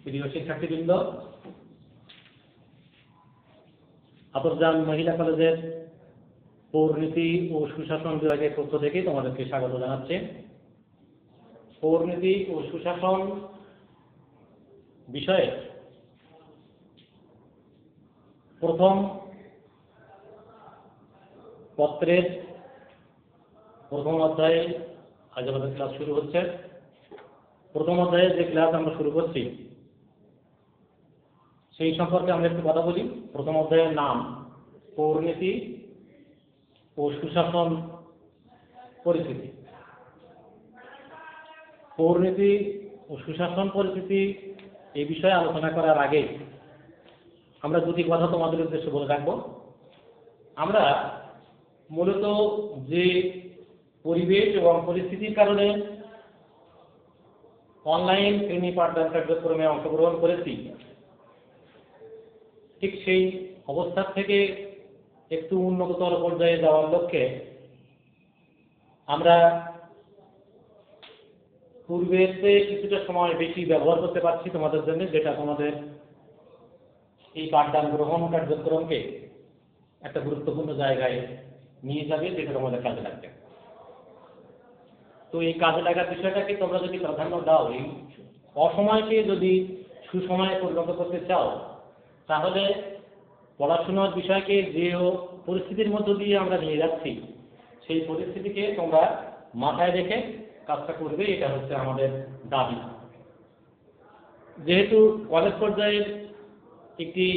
প্রিয় শিক্ষার্থীবৃন্দ, আতরজান মহিলা কলেজের পৌরনীতি ও সুশাসন বিভাগের পক্ষ থেকে তোমাদেরকে স্বাগত জানাচ্ছি। পৌরনীতি ও সুশাসন বিষয়ে প্রথম পত্রের প্রথম অধ্যায়ে আজ আমাদের ক্লাস শুরু হচ্ছে। প্রথম অধ্যায়ে যে ক্লাস আমরা শুরু করছি সেই সম্পর্কে আমরা একটু কথা বলি। প্রথম অধ্যায়ের নাম পৌরনীতি ও সুশাসন পরিস্থিতি। পৌরনীতি ও সুশাসন পরিস্থিতি এই বিষয়ে আলোচনা করার আগে আমরা দুটি কথা তোমাদের উদ্দেশ্যে বলে রাখবো। আমরা মূলত যে পরিবেশ এবং পরিস্থিতির কারণে অনলাইন শ্রেণী পাঠদান কার্যক্রমে অংশগ্রহণ করেছি, ঠিক সেই অবস্থা থেকে একটু উন্নততর পর্যায়ে যাওয়ার লক্ষ্যে আমরা পূর্বের চেয়ে কিছুটা সময় বেশি ব্যবহার করতে পারছি তোমাদের জন্য, যেটা তোমাদের এই পাঠদান গ্রহণ কার্যক্রমকে একটা গুরুত্বপূর্ণ জায়গায় নিয়ে যাবে, যেটা তোমাদের কাজে লাগবে। তো এই কাজে লাগার বিষয়টাকে তোমরা যদি প্রাধান্য দাও, এই অসময়কে যদি সুসময়ে পরিণত করতে চাও, তাহলে পড়াশোনার বিষয়কে যে পরিস্থিতির মধ্য দিয়ে আমরা নিয়ে যাচ্ছি সেই পরিস্থিতিকে তোমরা মাথায় রেখে কাজটা করবে, এটা হচ্ছে আমাদের দাবি। যেহেতু কলেজ পর্যায়ের একটি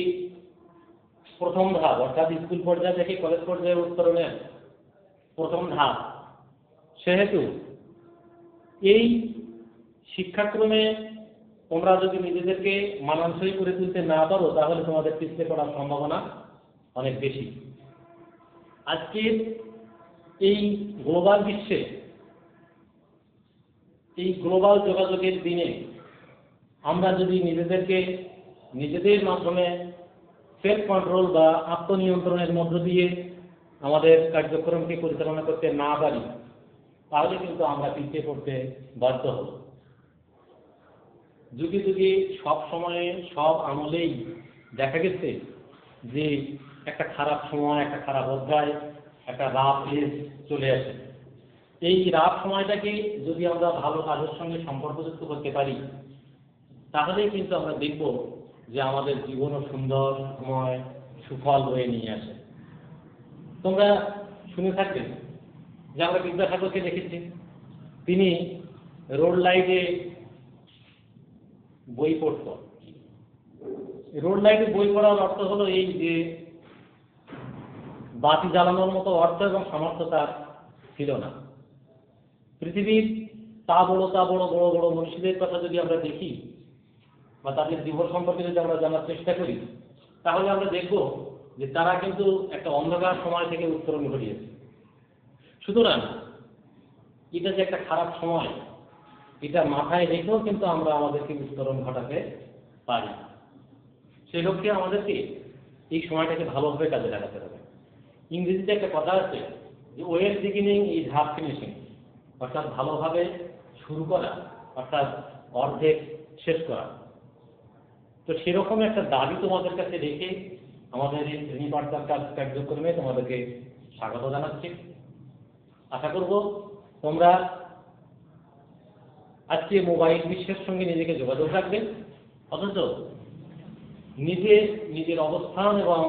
প্রথম ধাপ, অর্থাৎ স্কুল পর্যায় থেকে কলেজ পর্যায়ে উত্তরণের প্রথম ধাপ, সেহেতু এই শিক্ষাক্রমে তোমরা যদি নিজেদেরকে মানানসই করে তুলতে না পারো, তাহলে তোমাদের পিছলে পড়ার সম্ভাবনা অনেক বেশি। আজকের এই গ্লোবাল বিশ্বে, এই গ্লোবাল যোগাযোগের দিনে আমরা যদি নিজেদেরকে নিজেদের মাধ্যমে সেলফ কন্ট্রোল বা আত্মনিয়ন্ত্রণের মধ্য দিয়ে আমাদের কার্যক্রমকে পরিচালনা করতে না পারি, তাহলে কিন্তু আমরা পিছিয়ে পড়তে বাধ্য হব। যুগে যুগে সব সময়ে সব আমলেই দেখা গেছে যে একটা খারাপ সময়, একটা খারাপ অধ্যায়, একটা রাফ এজ চলে আসে। এই রাফ সময়টাকে যদি আমরা ভালো কাজের সঙ্গে সম্পর্কযুক্ত করতে পারি, তাহলেই কিন্তু আমরা দেখব যে আমাদের জীবনও সুন্দর সময় সুফল বয়ে নিয়ে আসে। তোমরা শুনে থাকবে যে আমরা বিদ্যাসাগরকে দেখেছি, তিনি রোড লাইটে বই পড়ত। রোড লাইটে বই পড়ার অর্থ হলো এই যে বাতি জ্বালানোর মতো অর্থ এবং সামর্থ্য তার ছিল না। পৃথিবীর তা বড় বড় বড় মনীষীদের কথা যদি আমরা দেখি বা তাদের জীবন সম্পর্কে যদি আমরা জানার চেষ্টা করি, তাহলে আমরা দেখব যে তারা কিন্তু একটা অন্ধকার সময় থেকে উত্তরণ ঘটিয়েছে। সুতরাং এটা যে একটা খারাপ সময়, এটা মাথায় রেখেও কিন্তু আমরা আমাদেরকে উত্তরণ ঘটাতে পারি। সেই লক্ষ্যে আমাদেরকে এই সময়টাকে ভালোভাবে কাজে লাগাতে হবে। ইংরেজিতে একটা কথা আছে যে well beginning is half finishing, অর্থাৎ ভালোভাবে শুরু করা অর্থাৎ অর্ধেক শেষ করা। তো সেরকম একটা দাবি তোমাদের কাছে রেখে আমাদের এই শ্রেণী পাঠদান কার্যক্রমে তোমাদেরকে স্বাগত জানাচ্ছি। আশা করব তোমরা আজকে মোবাইল বিশ্বের সঙ্গে নিজেকে যোগাযোগ রাখবে, অথচ নিজের অবস্থান এবং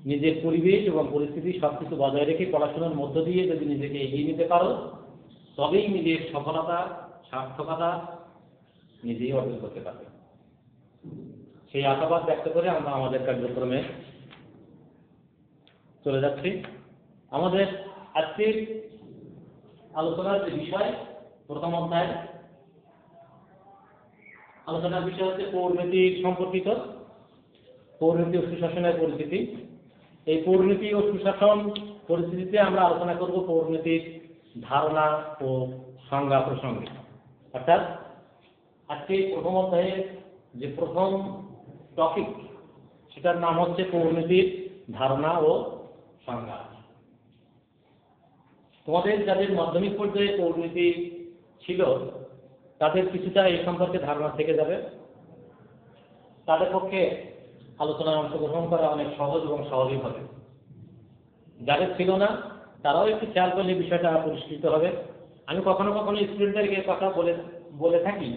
নিজের পরিবেশ এবং পরিস্থিতি সবকিছু বজায় রেখে পড়াশোনার মধ্য দিয়ে যদি নিজেকে এগিয়ে নিতে পারো, তবেই নিজের সফলতা সার্থকতা নিজেই অর্জন করতে পারবে। সেই আশাবাদ ব্যক্ত করে আমরা আমাদের কার্যক্রমে চলে যাচ্ছি। আমাদের আজকের আলোচনার যে বিষয়, প্রথম অধ্যায় আলোচনার বিষয় হচ্ছে পৌরনীতি সম্পর্কিত, পৌরনীতি ও সুশাসনের পরিস্থিতি। এই পৌরনীতি ও সুশাসন পরিস্থিতিতে আমরা আলোচনা করব পৌরনীতির ধারণা ও সংজ্ঞা প্রসঙ্গে। অর্থাৎ আজকে প্রথম অধ্যায়ের যে প্রথম টপিক, সেটার নাম হচ্ছে পৌরনীতির ধারণা ও সংজ্ঞা। তোমাদের যাদের মাধ্যমিক পর্যায়ে পৌরনীতি ছিল, তাদের কিছুটা এই সম্পর্কে ধারণা থেকে যাবে। তাদের পক্ষে আলোচনায় অংশগ্রহণ করা অনেক সহজ এবং স্বাভাবিক হবে। যাদের ছিল না তারাও একটু খেয়াল করলে বিষয়টা পরিষ্কৃত হবে। আমি কখনো কখনো স্টুডেন্টদেরকে কথা বলে থাকি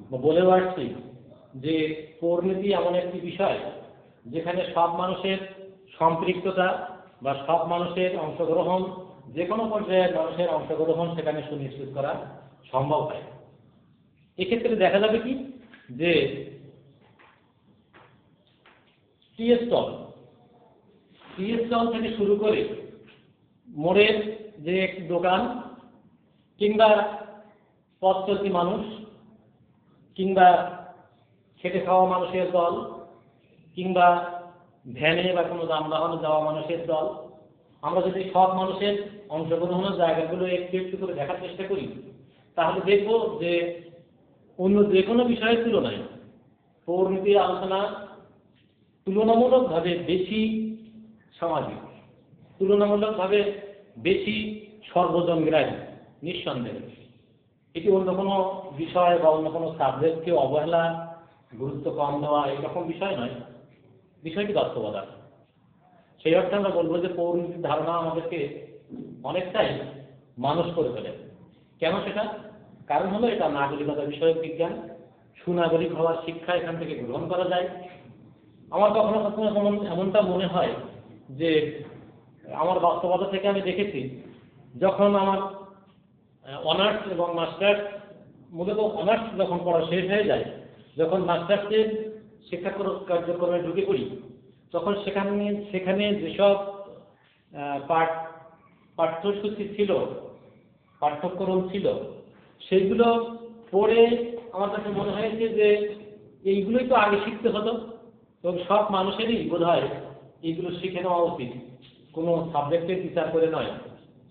বা বলেও আসছি যে পৌরনীতি এমন একটি বিষয় যেখানে সব মানুষের সম্পৃক্ততা বা সব মানুষের অংশগ্রহণ, যে কোনো পর্যায়ের মানুষের অংশগ্রহণ সেখানে সুনিশ্চিত করা সম্ভব হয়। এক্ষেত্রে দেখা যাবে কি যে টি স্টল থেকে শুরু করে মোড়ের যে একটি দোকান কিংবা পথ চলতি মানুষ কিংবা খেটে খাওয়া মানুষের দল কিংবা ভ্যানে বা কোনো যানবাহনে যাওয়া মানুষের দল, আমরা যদি সব মানুষের অংশগ্রহণের জায়গাগুলো একটু একটু করে দেখার চেষ্টা করি তাহলে দেখব যে অন্য যে কোনো বিষয়ের তুলনায় পৌরনীতির আলোচনা তুলনামূলকভাবে বেশি সামাজিক, তুলনামূলকভাবে বেশি সর্বজনগ্রাহী। নিঃসন্দেহে এটি অন্য কোনো বিষয় বা অন্য কোনো সাবজেক্টকে অবহেলা, গুরুত্ব কম দেওয়া এরকম বিষয় নয়, বিষয়টি বাস্তবতা। সেই অর্থে আমরা বলবো যে পৌরনীতির ধারণা আমাদেরকে অনেকটাই মানুষ করে ফেলে। কেন সেটা? কারণ হলো এটা নাগরিকতা বিষয়ক বিজ্ঞান, সুনাগরিক হওয়ার শিক্ষা এখান থেকে গ্রহণ করা যায়। আমার কখনো কখনো এমনটা মনে হয় যে আমার বাস্তবতা থেকে আমি দেখেছি, যখন আমার অনার্স এবং মাস্টার্স, মূলত অনার্স যখন পড়া শেষ হয়ে যায়, যখন মাস্টার্সের শিক্ষা কার্যক্রমে ঢুকে পড়ি, তখন সেখানে যেসব পাঠ্যসূচি ছিল, পাঠ্যক্রম ছিল, সেইগুলো পড়ে আমার কাছে মনে হয়েছে যে এইগুলোই তো আগে শিখতে হতো এবং সব মানুষেরই বোধ হয় এইগুলো শিখে নেওয়া উচিত, কোনো সাবজেক্টের বিচার করে নয়।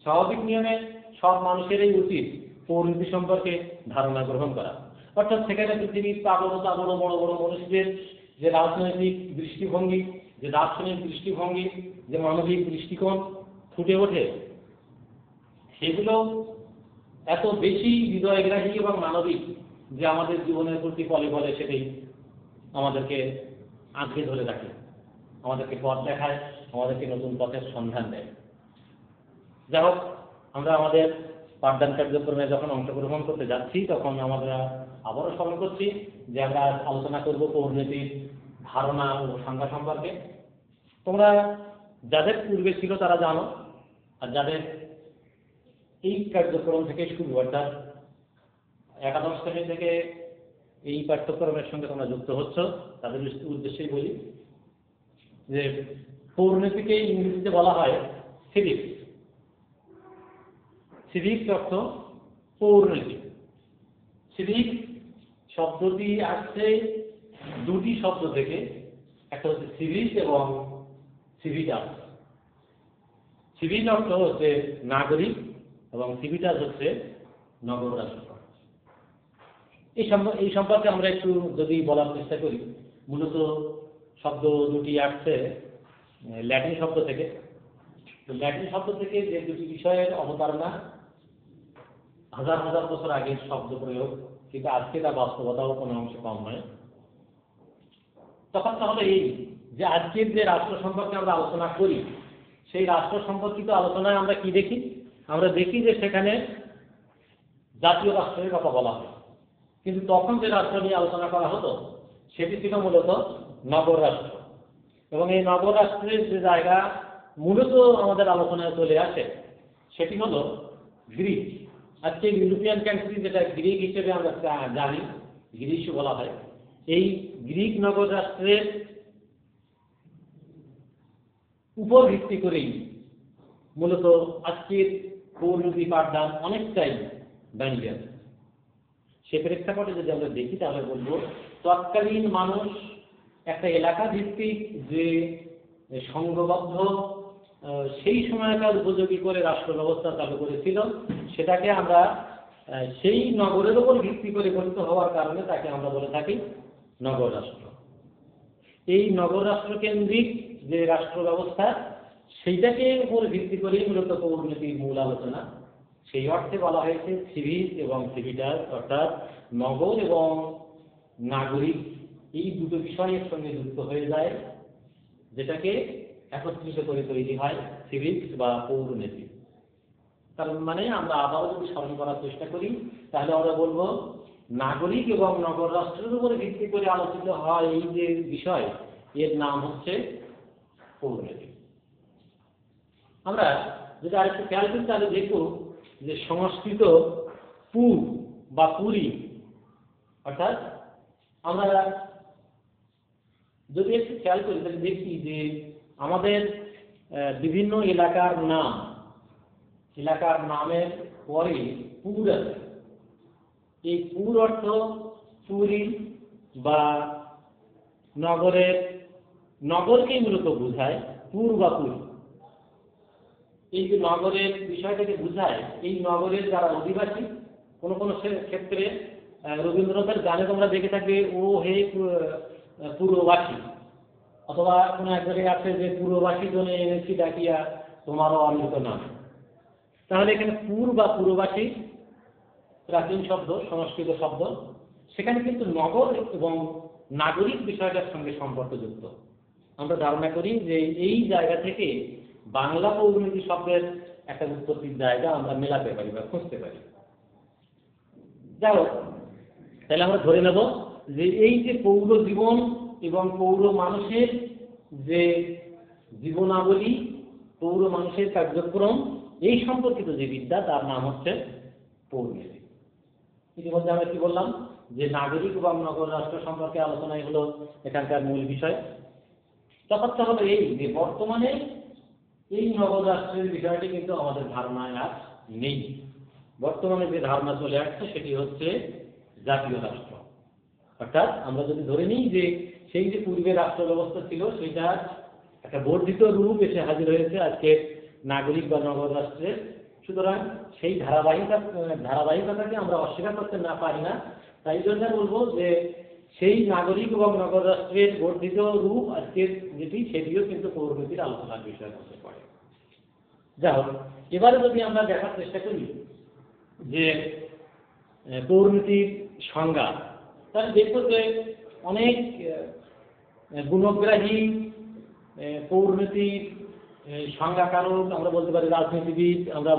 স্বাভাবিক নিয়মে সব মানুষেরই উচিত পৌরনীতি সম্পর্কে ধারণা গ্রহণ করা। অর্থাৎ সেখানে পৃথিবীর বড় বড় মানুষদের যে রাজনৈতিক দৃষ্টিভঙ্গি, যে দার্শনিক দৃষ্টিভঙ্গি, যে মানবিক দৃষ্টিকোণ ফুটে ওঠে, সেগুলো এত বেশি হৃদয়গ্রাহী এবং মানবিক যে আমাদের জীবনের প্রতি পলে পলে সেটাই আমাদেরকে আঁকড়ে ধরে রাখে, আমাদেরকে পথ দেখায়, আমাদেরকে নতুন পথের সন্ধান দেয়। যাই হোক, আমরা আমাদের পাঠদান কার্যক্রমে যখন অংশগ্রহণ করতে যাচ্ছি তখন আমরা আবারও স্মরণ করছি যে আমরা আলোচনা করব পৌরনীতির ধারণা ও সংজ্ঞা সম্পর্কে। তোমরা যাদের পূর্বে ছিল তারা জানো, আর যাদের এই কার্যক্রম থেকে শুরু, অর্থাৎ একাদশ শ্রেণী থেকে এই পাঠ্যক্রমের সঙ্গে তোমরা যুক্ত হচ্ছ, তাদের উদ্দেশ্যেই বলি যে পৌরনীতিকে ইংরেজিতে বলা হয় সিভিক্স। সিভিক্স অর্থ পৌরনীতি। সিভিক্স শব্দটি আসছে দুটি শব্দ থেকে, একটা হচ্ছে সিভিল এবং সিভিটাস। সিভিল অর্থ হচ্ছে নাগরিক এবং সিভিটাস হচ্ছে নগর রাষ্ট্র। এই সম্পর্কে আমরা একটু যদি বলার চেষ্টা করি, মূলত শব্দ দুটি আসছে ল্যাটিন শব্দ থেকে। ল্যাটিন শব্দ থেকে যে দুটি বিষয়ের অবতারণা, হাজার হাজার বছর আগের শব্দ প্রয়োগ, কিন্তু আজকে তার বাস্তবতাও কোনো অংশে কম নয়। তখন তাহলে এই যে আজকের যে রাষ্ট্র সম্পর্কে আমরা আলোচনা করি, সেই রাষ্ট্র সম্পর্কিত আলোচনায় আমরা কি দেখি? আমরা দেখি যে সেখানে জাতীয় রাষ্ট্রের কথা বলা হয়, কিন্তু তখন যে রাষ্ট্র নিয়ে আলোচনা করা হতো সেটি ছিল মূলত নগর রাষ্ট্র। এবং এই নগর রাষ্ট্রের যে জায়গা মূলত আমাদের আলোচনায় চলে আসে সেটি হলো গ্রিক। আজকে ইউরোপিয়ান কান্ট্রি, যেটা গ্রিক হিসেবে আমরা জানি, গ্রিস বলা হয়, এই গ্রিক নগর রাষ্ট্রের উপর ভিত্তি করেই মূলত আজকের পৌরনীতি পাঠদান অনেকটাই দাঁড়িয়ে আছে। সে প্রেক্ষাপটে যদি আমরা দেখি তাহলে বলবো তৎকালীন মানুষ একটা এলাকা ভিত্তিক যে সংঘবদ্ধ সেই সময়কার উপযোগী করে রাষ্ট্র ব্যবস্থা চালু করেছিল, সেটাকে আমরা সেই নগরের উপর ভিত্তি করে গঠিত হওয়ার কারণে তাকে আমরা বলে থাকি নগর রাষ্ট্র। এই নগর রাষ্ট্র কেন্দ্রিক যে রাষ্ট্র ব্যবস্থা, সেইটাকে উপর ভিত্তি করেই মূলত পৌরনীতির মূল আলোচনা। সেই অর্থে বলা হয়েছে সিভিল এবং সিভিটাস, অর্থাৎ নগর এবং নাগরিক এই দুটো বিষয়ের সঙ্গে যুক্ত হয়ে যায়, যেটাকে একত্রিত করে তৈরি হয় সিভিক্স বা পৌরনীতি। তার মানে আমরা আবারও যদি স্মরণ করার চেষ্টা করি, তাহলে আমরা বলবো নাগরিক এবং নগর রাষ্ট্রের উপরে ভিত্তি করে আলোচিত হয় এই যে বিষয়, এর নাম হচ্ছে পৌরনীতি। আমরা যদি আরেকটু খেয়াল করি তাহলে দেখব যে সংস্কৃত পুর বা পুরী, অর্থাৎ আমরা যদি একটু খেয়াল করি তাহলে দেখি যে আমাদের বিভিন্ন এলাকার নামের পরে পুর আছে। এই পুর অর্থ পুরী বা নগরকেই মূলত বোঝায়, পুর বা পুরী। এই যে নগরের বিষয়টাকে বোঝায়, এই নগরের যারা অধিবাসী, কোনো কোনো ক্ষেত্রে রবীন্দ্রনাথের গানে তোমরা দেখে থাকবে ও হে পুরবাসী, অথবা কোনো এক জায়গায় আছে যে পুরবাসী জনে এনেছি ডাকিয়া তোমারও অমৃত নাম। তাহলে এখানে পুর বা পুরবাসী প্রাচীন শব্দ, সংস্কৃত শব্দ, সেখানে কিন্তু নগর এবং নাগরিক বিষয়টার সঙ্গে সম্পর্কযুক্ত। আমরা ধারণা করি যে এই জায়গা থেকে বাংলা পৌরনীতি শব্দের একটা উৎপত্তির জায়গা আমরা মেলাতে পারি বা খুঁজতে পারি। যাই হোক, তাহলে আমরা ধরে নেব যে এই যে পৌর জীবন এবং পৌর মানুষের যে জীবনাবলী, পৌর মানুষের কার্যক্রম, এই সম্পর্কিত যে বিদ্যা, তার নাম হচ্ছে পৌরনীতি। ইতিমধ্যে আমরা কি বললাম যে নাগরিক এবং নগর রাষ্ট্র সম্পর্কে আলোচনাই হলো এখানকার মূল বিষয়। তফাৎটা হলো এই যে বর্তমানে এই নগর রাষ্ট্রের বিষয়টি কিন্তু আমাদের ধারণায় আর নেই। বর্তমানে যে ধারণা চলে আসছে সেটি হচ্ছে জাতীয় রাষ্ট্র। অর্থাৎ আমরা যদি ধরে নিই যে সেই যে পূর্বে রাষ্ট্র ব্যবস্থা ছিল সেটা একটা বর্ধিত রূপ এসে হাজির হয়েছে আজকে নাগরিক বা নগর রাষ্ট্রের, সুতরাং সেই ধারাবাহিকতাকে আমরা অস্বীকার করতে না পারি না। তাই জন্য বলবো যে সেই নাগরিক এবং নগর রাষ্ট্রের বর্ধিত রূপ আজকের যেটি, সেটিও কিন্তু পৌরনীতির আলোচনার বিষয় হতে পারে। যাই হোক, এবারে যদি আমরা দেখার চেষ্টা করি যে পৌরনীতির সংজ্ঞা, তাহলে দেখবো যে অনেক গুণগ্রাহী পৌরনীতির সংজ্ঞাকারক, আমরা বলতে পারি রাজনীতিবিদ, আমরা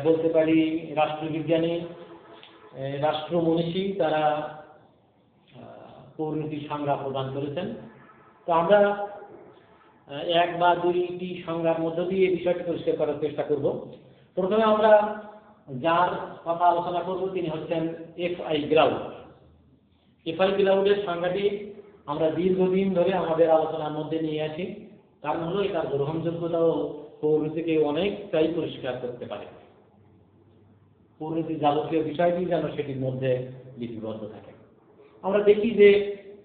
বলতে পারি রাষ্ট্রবিজ্ঞানী, রাষ্ট্রমনীষী, তারা পৌরনীতির সংজ্ঞা প্রদান করেছেন। তো আমরা এক বা দুইটি সংজ্ঞার মধ্য দিয়ে এই বিষয়টি পরিষ্কার করার চেষ্টা করব। প্রথমে আমরা যার কথা আলোচনা করব তিনি হচ্ছেন এফ.আই. গ্রাউড। এফ.আই. গ্রাউডের সংজ্ঞাটি আমরা দীর্ঘদিন ধরে আমাদের আলোচনার মধ্যে নিয়ে আসি, কারণ হলো এটার গ্রহণযোগ্যতাও পৌরনীতিকে অনেকটাই পরিষ্কার করতে পারে। পৌরনীতির যাবতীয় বিষয়টি যেন সেটির মধ্যে লিপিবদ্ধ থাকে। আমরা দেখি যে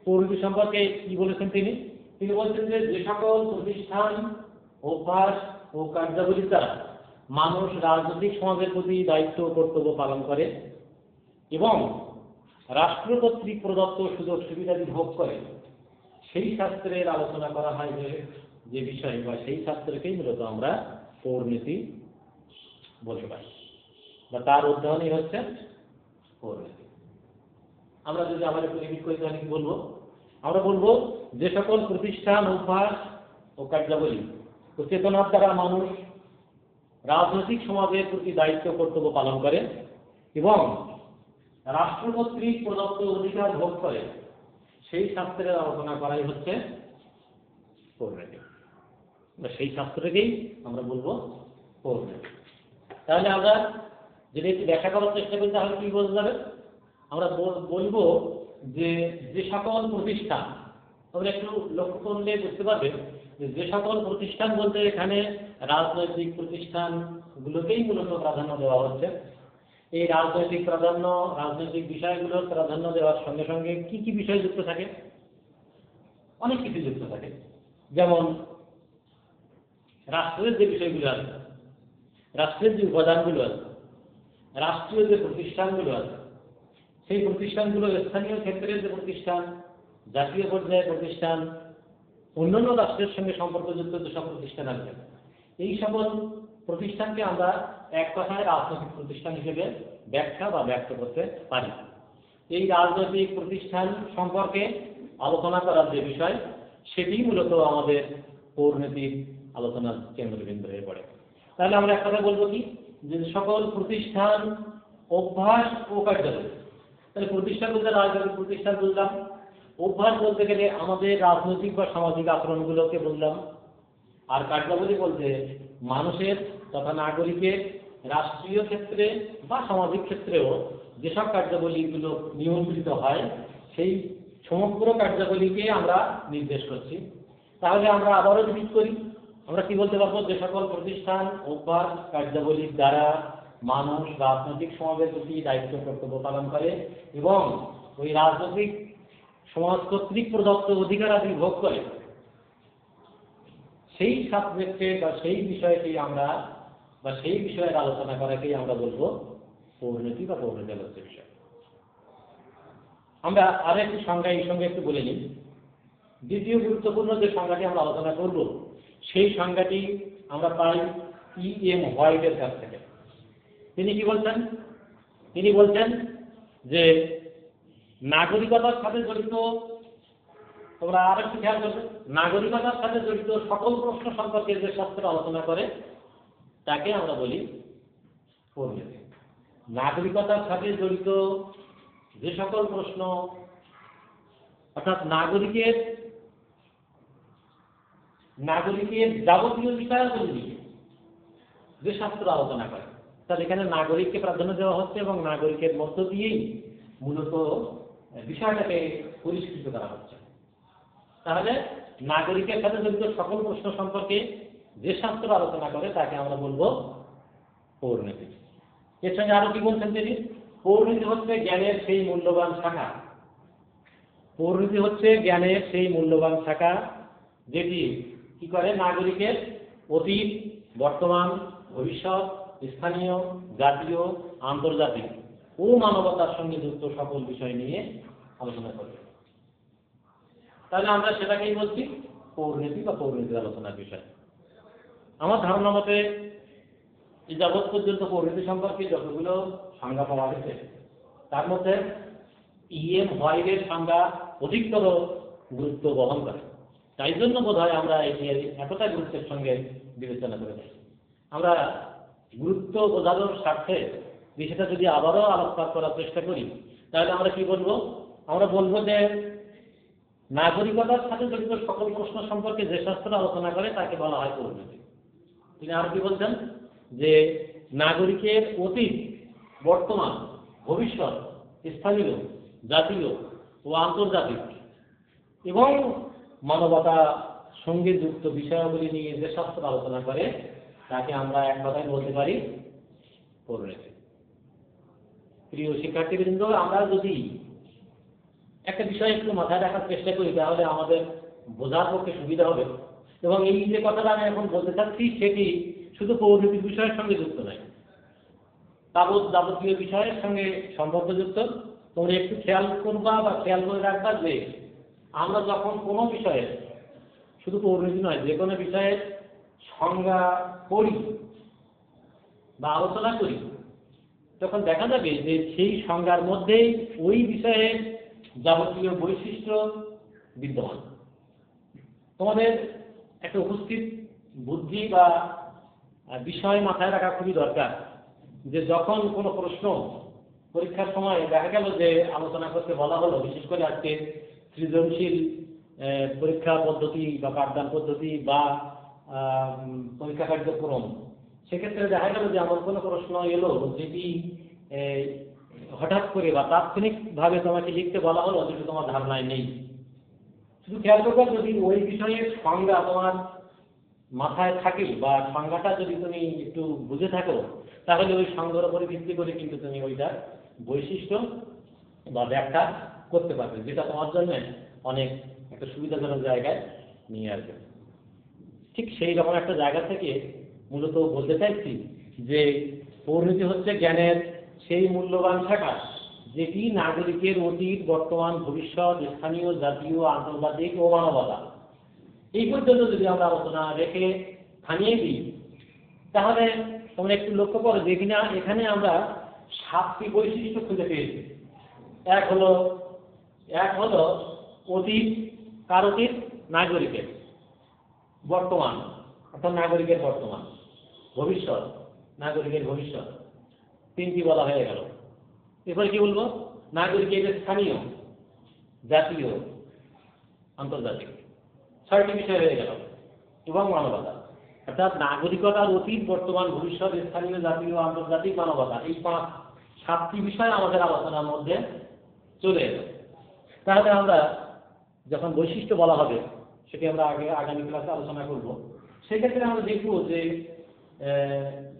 পৌরনীতি সম্পর্কে কি বলেছেন তিনি বলছেন যে সকল প্রতিষ্ঠান, অভ্যাস ও কার্যাবলীর দ্বারা মানুষ রাজনৈতিক সমাজের প্রতি দায়িত্ব ও কর্তব্য পালন করে এবং রাষ্ট্র কর্তৃক প্রদত্ত সুযোগ সুবিধাদি ভোগ করে, সেই শাস্ত্রের আলোচনা করা হয় যে বিষয়, বা সেই শাস্ত্রকেই মূলত আমরা পৌরনীতি বলতে পারি, বা তার অধ্যয়নই হচ্ছে পৌরনীতি। আমরা যদি আবার একটু রিপিট করি তাহলে কি বলবো? আমরা বলবো যে সকল প্রতিষ্ঠান, অভ্যাস ও কার্যাবলী ও চেতনার দ্বারা মানুষ রাজনৈতিক সমাজের প্রতি দায়িত্ব কর্তব্য পালন করে এবং রাষ্ট্র কর্তৃক প্রদত্ত অধিকার ভোগ করে, সেই শাস্ত্রের আলোচনা করাই হচ্ছে পৌরনীতি। সেই শাস্ত্রকেই আমরা বলবো পৌরনীতি। তাহলে আমরা যদি একটু ব্যাখ্যা করার চেষ্টা করি তাহলে কি বোঝা যাবে? আমরা বলবো যে সকল প্রতিষ্ঠান, আমরা একটু লক্ষ্য করলে বুঝতে পারবে যে সকল প্রতিষ্ঠান বলতে এখানে রাজনৈতিক প্রতিষ্ঠানগুলোকেই মূলত প্রাধান্য দেওয়া হচ্ছে। এই রাজনৈতিক বিষয়গুলোর প্রাধান্য দেওয়ার সঙ্গে সঙ্গে কি কি বিষয় যুক্ত থাকে? অনেক কিছু যুক্ত থাকে। যেমন রাষ্ট্রের যে বিষয়গুলো আছে, রাষ্ট্রের যে উপাদানগুলো আছে, রাষ্ট্রীয় যে প্রতিষ্ঠানগুলো আছে, সেই প্রতিষ্ঠানগুলো স্থানীয় ক্ষেত্রের যে প্রতিষ্ঠান, জাতীয় পর্যায়ের প্রতিষ্ঠান, অন্যান্য রাষ্ট্রের সঙ্গে সম্পর্কযুক্ত যেসব প্রতিষ্ঠান আছে, এই সকল প্রতিষ্ঠানকে আমরা এক কথায় রাজনৈতিক প্রতিষ্ঠান হিসেবে ব্যাখ্যা বা ব্যক্ত করতে পারি। এই রাজনৈতিক প্রতিষ্ঠান সম্পর্কে আলোচনা করার যে বিষয়, সেটি মূলত আমাদের পৌরনীতির আলোচনার কেন্দ্রবিন্দু হয়ে পড়ে। তাহলে আমরা এক কথা বলবো কি, যে সকল প্রতিষ্ঠান, অভ্যাস ও কার্যাবলী। তাহলে প্রতিষ্ঠান বলতে রাজনৈতিক প্রতিষ্ঠান বুঝলাম, অভ্যাস বলতে গেলে আমাদের রাজনৈতিক বা সামাজিক আচরণগুলোকে বললাম, আর কার্যাবলী বলতে মানুষের তথা নাগরিকের রাষ্ট্রীয় ক্ষেত্রে বা সামাজিক ক্ষেত্রেও যেসব কার্যাবলীগুলো নিয়ন্ত্রিত হয়, সেই সমগ্র কার্যাবলীকে আমরা নির্দেশ করছি। তাহলে আমরা আবারও রিপিট করি, আমরা কি বলতে পারবো, যে সকল প্রতিষ্ঠান, অভ্যাস, কার্যাবলীর দ্বারা মানুষ রাজনৈতিক সমাজের প্রতি দায়িত্ব কর্তব্য পালন করে এবং ওই রাজনৈতিক সমাজ কর্তৃক প্রদত্ত অধিকারাদি ভোগ করে, সেই সাবজেক্টে বা সেই বিষয়কেই আমরা বা সেই বিষয়ের আলোচনা করাকেই আমরা বলবো পৌরনীতি বা পৌরনীতি আলোচ্য বিষয়। আমরা আরেকটি সংজ্ঞা এই সঙ্গে একটু বলে নিই। দ্বিতীয় গুরুত্বপূর্ণ যে সংজ্ঞাটি আমরা আলোচনা করব, সেই সংজ্ঞাটি আমরা পাই E.M. হোয়াইটের কাছ থেকে। তিনি কি বলছেন? তিনি বলছেন যে নাগরিকতার সাথে জড়িত, তোমরা আরেকটু খেয়াল করবে, নাগরিকতার সাথে জড়িত সকল প্রশ্ন সম্পর্কে যে শাস্ত্র আলোচনা করে তাকে আমরা বলি পৌরনীতি। নাগরিকতার সাথে জড়িত যে সকল প্রশ্ন, অর্থাৎ নাগরিকের যাবতীয় বিষয়াবলী নিয়ে যে শাস্ত্র আলোচনা করে, তাহলে এখানে নাগরিককে প্রাধান্য দেওয়া হচ্ছে এবং নাগরিকের মধ্য দিয়েই মূলত বিষয়টাকে পরিষ্কৃত করা হচ্ছে। তাহলে নাগরিকের সাথে জড়িত সকল প্রশ্ন সম্পর্কে যে শাস্ত্র আলোচনা করে তাকে আমরা বলবো পৌরনীতি। এর সঙ্গে আরো কি বলছেন তিনি? পৌরনীতি হচ্ছে জ্ঞানের সেই মূল্যবান শাখা। পৌরনীতি হচ্ছে জ্ঞানের সেই মূল্যবান শাখা যেটি কি করে, নাগরিকের অতীত, বর্তমান, ভবিষ্যৎ, স্থানীয়, জাতীয়, আন্তর্জাতিক ও মানবতার সঙ্গে যুক্ত সকল বিষয় নিয়ে আলোচনা করবে। তাহলে আমরা সেটাকেই বলছি পৌরনীতি বা পৌরনীতির আলোচনার বিষয়। আমার ধারণা মতে এই যাবৎ পর্যন্ত পৌরনীতি সম্পর্কে যতগুলো সংজ্ঞা পাওয়া গেছে, তার মধ্যে E.M. হোয়াইটের সংজ্ঞা অধিকতর গুরুত্ব বহন করে। তাই জন্য বোধ হয় আমরা এটি এতটা গুরুত্বের সঙ্গে বিবেচনা করে থাকি। আমরা গুরুত্ব বোঝানোর স্বার্থে বিষয়টা যদি আবারও আলোকপাত করার চেষ্টা করি, তাহলে আমরা কি বলবো? আমরা বলবো যে নাগরিকতার সাথে জড়িত সকল প্রশ্ন সম্পর্কে যে শাস্ত্র আলোচনা করে তাকে বলা হয় পৌরনীতি। তিনি আর কি বলছেন? যে নাগরিকের অতীত, বর্তমান, ভবিষ্যৎ, স্থানীয়, জাতীয় ও আন্তর্জাতিক এবং মানবতা সঙ্গে যুক্ত বিষয়াবলী নিয়ে যে শাস্ত্র আলোচনা করে তাকে আমরা এক কথায় বলতে পারি পৌরনীতি। প্রিয় শিক্ষার্থীবৃন্দ, আমরা যদি একটা বিষয় একটু মাথায় রাখার চেষ্টা করি তাহলে আমাদের বোঝার পক্ষে সুবিধা হবে। এবং এই যে কথাটা আমি এখন বলতে চাচ্ছি সেটি শুধু পৌরনীতির বিষয়ের সঙ্গে যুক্ত নয়, তাবৎ যাবতীয় বিষয়ের সঙ্গে সম্পর্কযুক্ত। তোমরা একটু খেয়াল করবা বা খেয়াল করে রাখবা যে আমরা যখন কোনো বিষয়ে, শুধু পৌরনীতি নয়, যে কোনো বিষয়ের সংজ্ঞা পড়ি বা আলোচনা করি, তখন দেখা যাবে যে সেই সংজ্ঞার মধ্যেই ওই বিষয়ের যাবতীয় বৈশিষ্ট্য বিদ্যমান। তোমাদের একটা উপস্থিত বুদ্ধি বা বিষয় মাথায় রাখা খুবই দরকার যে যখন কোনো প্রশ্ন পরীক্ষার সময় দেখা গেল যে আলোচনা করতে বলা হলো, বিশেষ করে আজকে সৃজনশীল পরীক্ষা পদ্ধতি বা পাঠদান পদ্ধতি বা পরীক্ষা কার্যক্রম, সেক্ষেত্রে দেখা গেল যে এমন কোনো প্রশ্ন এলো যেটি হঠাৎ করে বা তাৎক্ষণিকভাবে তোমাকে লিখতে বলা হলো যেটি তোমার ধারণায় নেই। শুধু খেয়াল করবে, যদি ওই বিষয়ের সংজ্ঞা তোমার মাথায় থাকে বা সংজ্ঞাটা যদি তুমি একটু বুঝে থাকো, তাহলে ওই সংজ্ঞার উপরে ভিত্তি করে কিন্তু তুমি ওইটার বৈশিষ্ট্য বা ব্যাখ্যা করতে পারবে, যেটা তোমার জন্য অনেক একটা সুবিধাজনক জায়গায় নিয়ে আসবে। ঠিক সেই রকম একটা জায়গা থেকে মূলত বলতে চাইছি যে পৌরনীতি হচ্ছে জ্ঞানের সেই মূল্যবান শাখা যেটি নাগরিকের অতীত, বর্তমান, ভবিষ্যৎ, স্থানীয়, জাতীয়, আন্তর্জাতিক ও মানবতা এই পর্যন্ত যদি আমরা আলোচনা রেখে থামিয়ে দিই, তাহলে তোমরা একটু লক্ষ্য করো যে এখানে আমরা 7টি বৈশিষ্ট্য খুঁজে পেয়েছি। এক হলো অতীত, কার অতীত? নাগরিকের। বর্তমান অর্থাৎ নাগরিকের বর্তমান। ভবিষ্যৎ, নাগরিকের ভবিষ্যৎ। তিনটি বলা হয়ে গেল। এরপরে কি বলবো? নাগরিকের স্থানীয়, জাতীয়, আন্তর্জাতিক। 6টি বিষয় হয়ে গেল। এবং মানবতা, অর্থাৎ নাগরিকতার অতীত, বর্তমান, ভবিষ্যৎ, স্থানীয়, জাতীয়, আন্তর্জাতিক, মানবতা, এই 7টি বিষয় আমাদের আলোচনার মধ্যে চলে এলো। তাহলে আমরা যখন বৈশিষ্ট্য বলা হবে সেটি আমরা আগামী ক্লাসে আলোচনা করব। সেক্ষেত্রে আমরা দেখব যে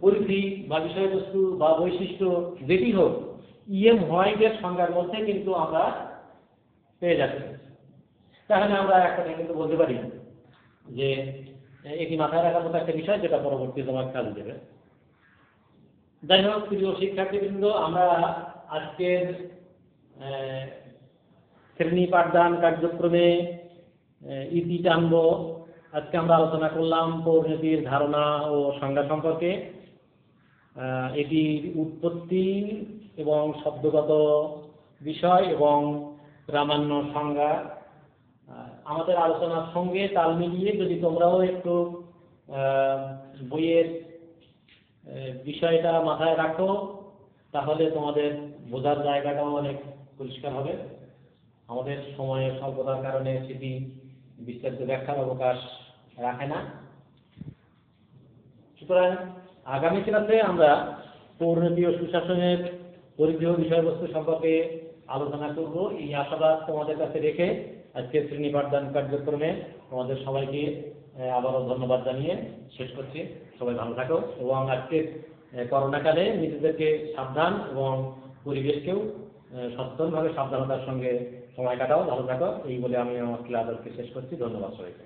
পরিধি বা বিষয়বস্তু বা বৈশিষ্ট্য যেটি হোক, ইএম হোয়াইটের সংজ্ঞার মধ্যে কিন্তু আমরা পেয়ে যাচ্ছি। তাহলে আমরা একটা কিন্তু বলতে পারি যে এটি মাথায় রাখার মতো একটা বিষয়, যেটা পরবর্তী তোমার কাজ দেবে। যাই হোক, প্রিয় শিক্ষার্থীবৃন্দ, আমরা আজকের শ্রেণী পাঠদান কার্যক্রমে ইতি টানব। আজকে আমরা আলোচনা করলাম পৌরনীতির ধারণা ও সংজ্ঞা সম্পর্কে, এটির উৎপত্তি এবং শব্দগত বিষয় এবং প্রামাণ্য সংজ্ঞা। আমাদের আলোচনার সঙ্গে তাল মিলিয়ে যদি তোমরাও একটু বইয়ের বিষয়টা মাথায় রাখো, তাহলে তোমাদের বোঝার জায়গাটাও অনেক পরিষ্কার হবে। আমাদের সময়ের স্বল্পতার কারণে সেটি বিস্তারিত ব্যাখ্যার অবকাশ রাখে না। সুতরাং আগামী ক্লাসে আমরা পৌরনীতি ও সুশাসনের পরিধেয় বিষয়বস্তু সম্পর্কে আলোচনা করব, এই আশাবাদ তোমাদের কাছে রেখে আজকের শ্রেণী পাঠদান কার্যক্রমে তোমাদের সবাইকে আবারও ধন্যবাদ জানিয়ে শেষ করছি। সবাই ভালো থাকো এবং আজকের করোনাকালে নিজেদেরকে সাবধান এবং পরিবেশকেও সচেতনভাবে সাবধানতার সঙ্গে সময় কাটাও। ভালো থাকো, এই বলে আমি আমার ক্লাস আজকে শেষ করছি। ধন্যবাদ সবাইকে।